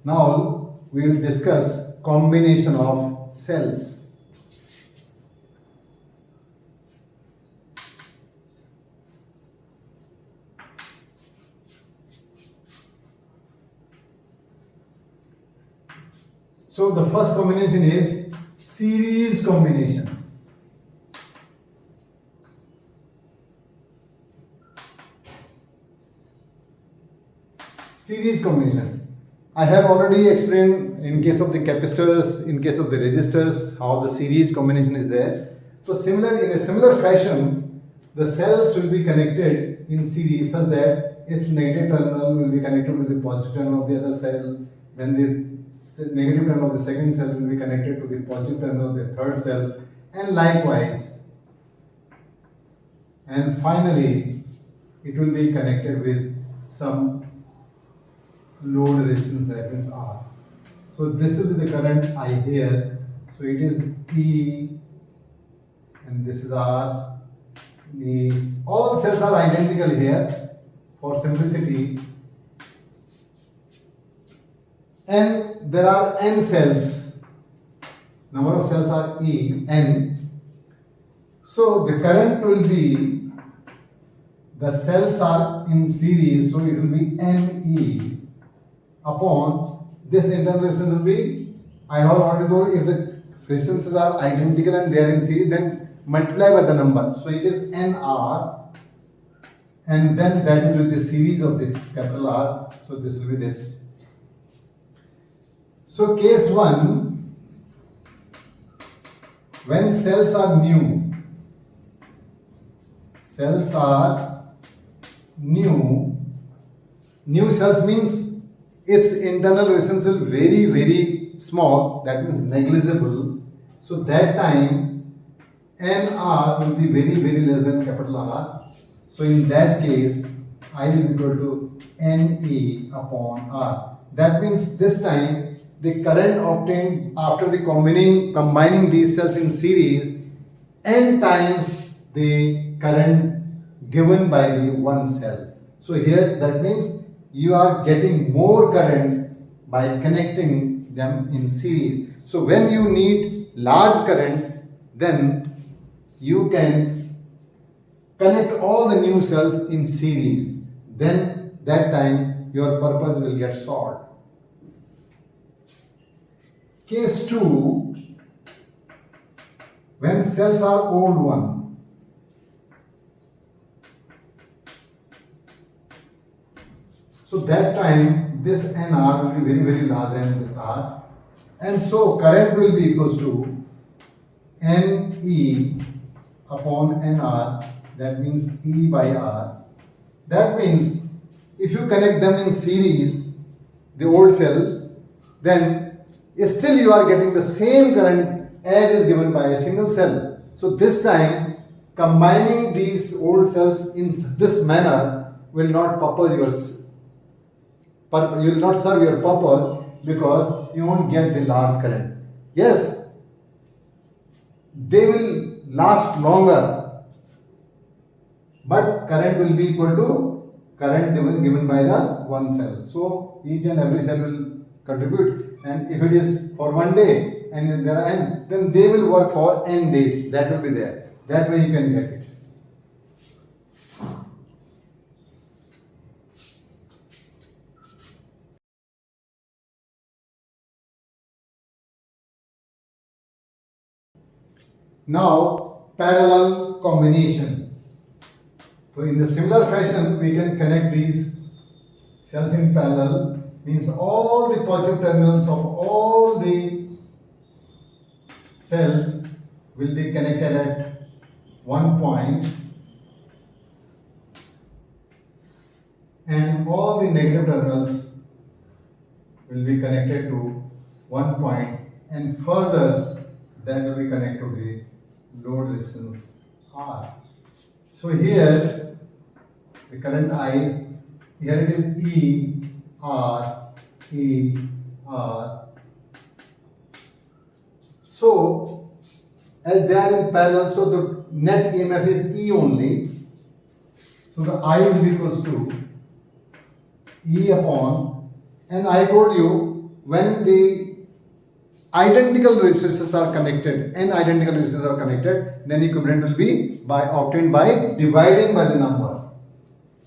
Now we will discuss combination of cells. So the first combination is series combination. Series combination. I have already explained in case of the capacitors, in case of the resistors, how the series combination is there. So in a similar fashion, the cells will be connected in series such that its negative terminal will be connected to the positive terminal of the other cell. Then the negative terminal of the second cell will be connected to the positive terminal of the third cell, and likewise. And finally, it will be connected with some load resistance, that means R. So this is the current I here. So it is E and this is R. All cells are identical here for simplicity. And there are n cells. Number of cells are E, n. So the current will be, the cells are in series, so it will be NE upon this internal resistance will be, I have already told, if the resistances are identical and they are in series, then multiply by the number. So it is NR, and then that is with the series of this capital R. So this will be this. So case 1, when cells are new, cells are new cells means its internal resistance will very small, that means negligible. So that time NR will be very less than capital R. So in that case I will be equal to NE upon R. That means this time the current obtained after the combining these cells in series n times the current given by the one cell. So here that means you are getting more current by connecting them in series. So when you need large current, then you can connect all the new cells in series. Then that time your purpose will get solved. Case 2, when cells are old one. So that time this NR will be very large than this R, and so current will be equals to NE upon NR, that means E by R. That means if you connect them in series, the old cell, then still you are getting the same current as is given by a single cell. So this time combining these old cells in this manner will not you will not serve your purpose, because you won't get the large current. Yes, they will last longer, but current will be equal to current given by the one cell. So each and every cell will contribute, and if it is for one day and there are n, then they will work for n days. That will be there. That way you can get it. Now, parallel combination. So in the similar fashion, we can connect these cells in parallel, means all the positive terminals of all the cells will be connected at one point, and all the negative terminals will be connected to one point, and further that will be connected to the load resistance R. So here the current I, here it is E R. So as they are in parallel, so the net EMF is E only. So the I will be equals to E upon, and I told you when the identical resistances are connected, n identical resistances are connected, then equivalent will be obtained by dividing by the number.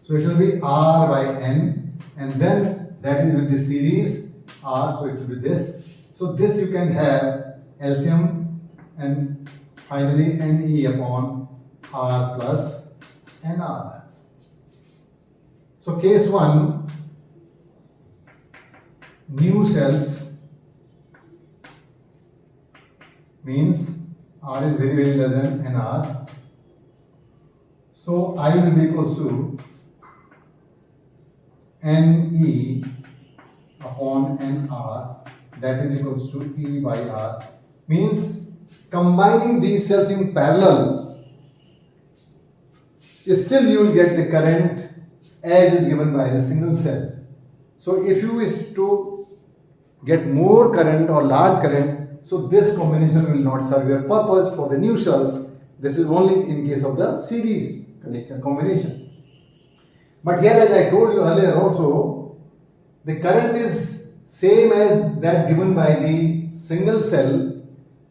So it will be R by N, and then that is with the series R, so it will be this. So this you can have LCM and finally NE upon R plus NR. So case 1, new cells means R is very less than NR. So I will be equals to NE upon NR, that is equals to E by R. Means combining these cells in parallel, still you will get the current as is given by the single cell. So if you wish to get more current or large current, so this combination will not serve your purpose for the new cells. This is only in case of the series combination. But here, as I told you earlier also, the current is same as that given by the single cell.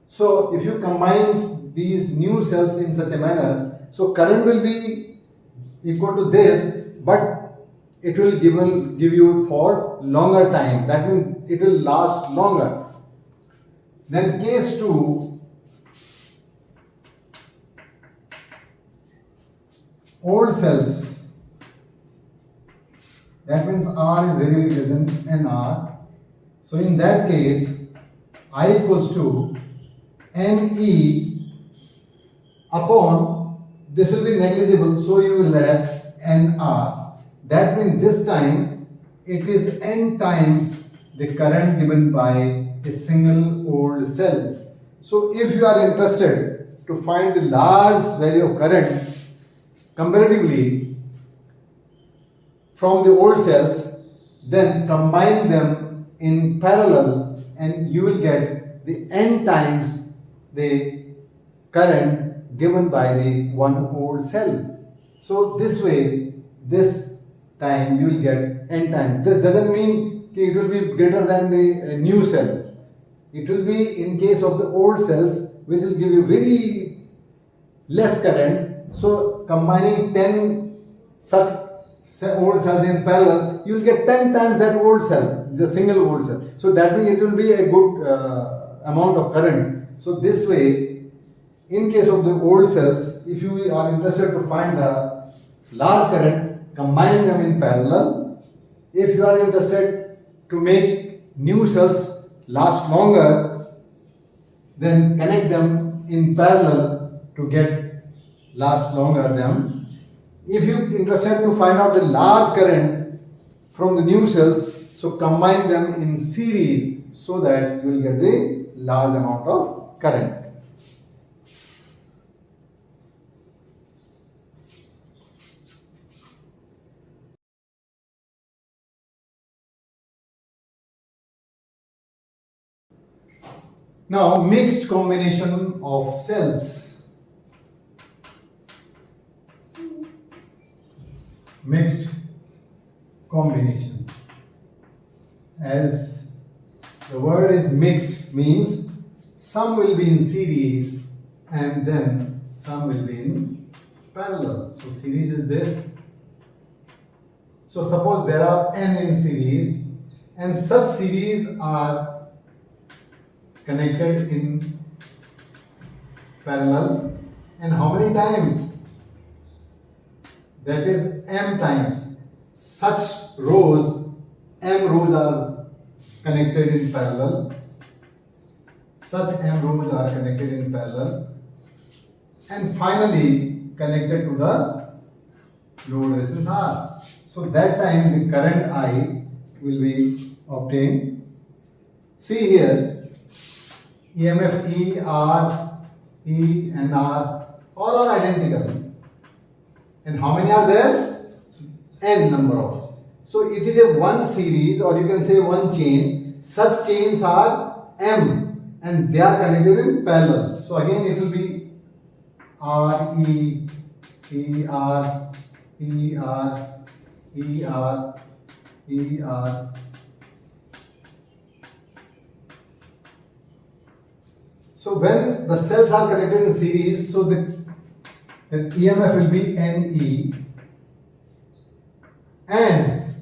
So if you combine these new cells in such a manner, so current will be equal to this, but it will give you for longer time. That means it will last longer. Then case 2, old cells. That means R is very less than NR. So in that case, I equals to NE upon, this will be negligible, so you will have NR. That means this time it is N times the current given by a single old cell. So if you are interested to find the large value of current comparatively from the old cells, then combine them in parallel and you will get the N times the current given by the one old cell. So this way, this time you will get N times. This doesn't mean it will be greater than the new cell. It will be in case of the old cells, which will give you very less current. So combining 10 such old cells in parallel, you will get 10 times that old cell, the single old cell. So that way it will be a good amount of current. So this way, in case of the old cells, if you are interested to find the large current, combine them in parallel. If you are interested to make new cells last longer, then connect them in parallel to get last longer them. If you are interested to find out the large current from the new cells, so combine them in series so that you will get the large amount of current. Now, mixed combination of cells. Mixed combination. As the word is mixed, means some will be in series and then some will be in parallel. So series is this. So suppose there are n in series and such series are connected in parallel, and how many times? That is m times. Such rows, m rows are connected in parallel. Such m rows are connected in parallel, and finally connected to the load resistance R. So that time the current I will be obtained. See here, EMF E, R, E and R all are identical. And how many are there? N number of. So it is a one series, or you can say one chain. Such chains are M and they are connected in parallel. So again it will be R, E, E, R, E, R, E, R, E, R, So when the cells are connected in series, so the EMF will be NE, and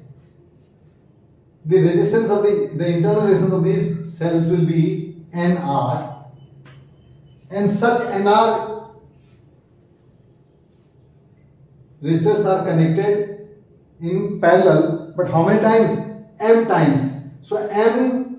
the resistance of the internal resistance of these cells will be NR, and such NR resistors are connected in parallel, but how many times? M times. So M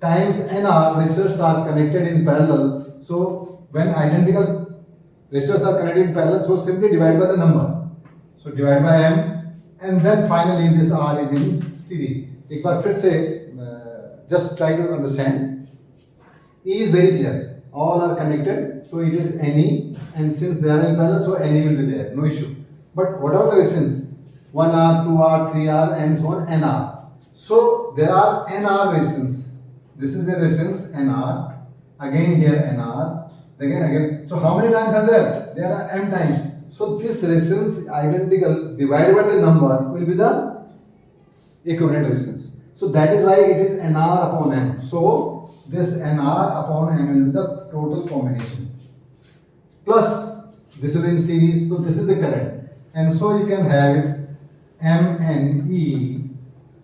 times NR resistors are connected in parallel. So when identical resistors are connected in parallel, so simply divide by the number. So divide by M, and then finally this R is in series. एक बार फिर से just try to understand. E is very clear. All are connected, so it is NE, and since they are in parallel, so NE will be there, no issue. But what are the resistance? 1R, 2R, 3R, and so on, NR. So there are NR resistance. This is a resistance NR. Again here NR. Again. So how many times are there? There are M times. So this resistance identical divided by the number will be the equivalent resistance. So that is why it is NR upon M. So this NR upon M will be the total combination. Plus this will be in series. So this is the current. And so you can have it MNE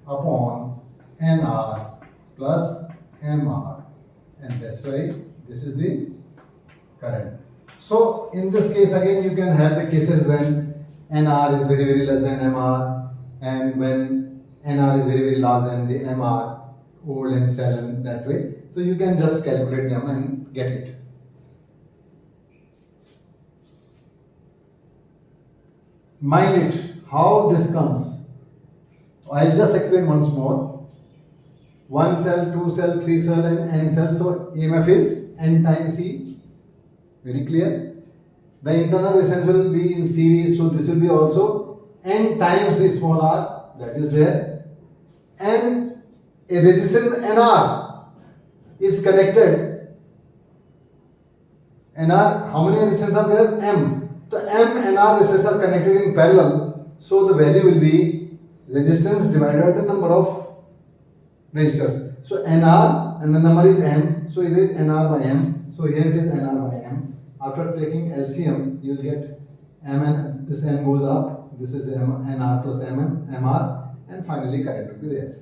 upon NR plus MR, and that's why this is the current. So in this case again you can have the cases when NR is very less than MR, and when NR is very large than the MR, old and cell, and that way. So you can just calculate them and get it. Mind it, how this comes. I'll just explain once more. 1 cell, 2 cell, 3 cell, and N cell. So EMF is N times C. Very clear. The internal resistance will be in series, so this will be also N times the small r, that is there. And a resistance NR is connected. NR, how many resistors are there? M. So M and R resistors are connected in parallel, so the value will be resistance divided by the number of resistors. So NR and the number is M, so it is NR by M. So here it is NR by M. After taking LCM, you will get M, and this M goes up. This is NR plus MR, and finally current will be there.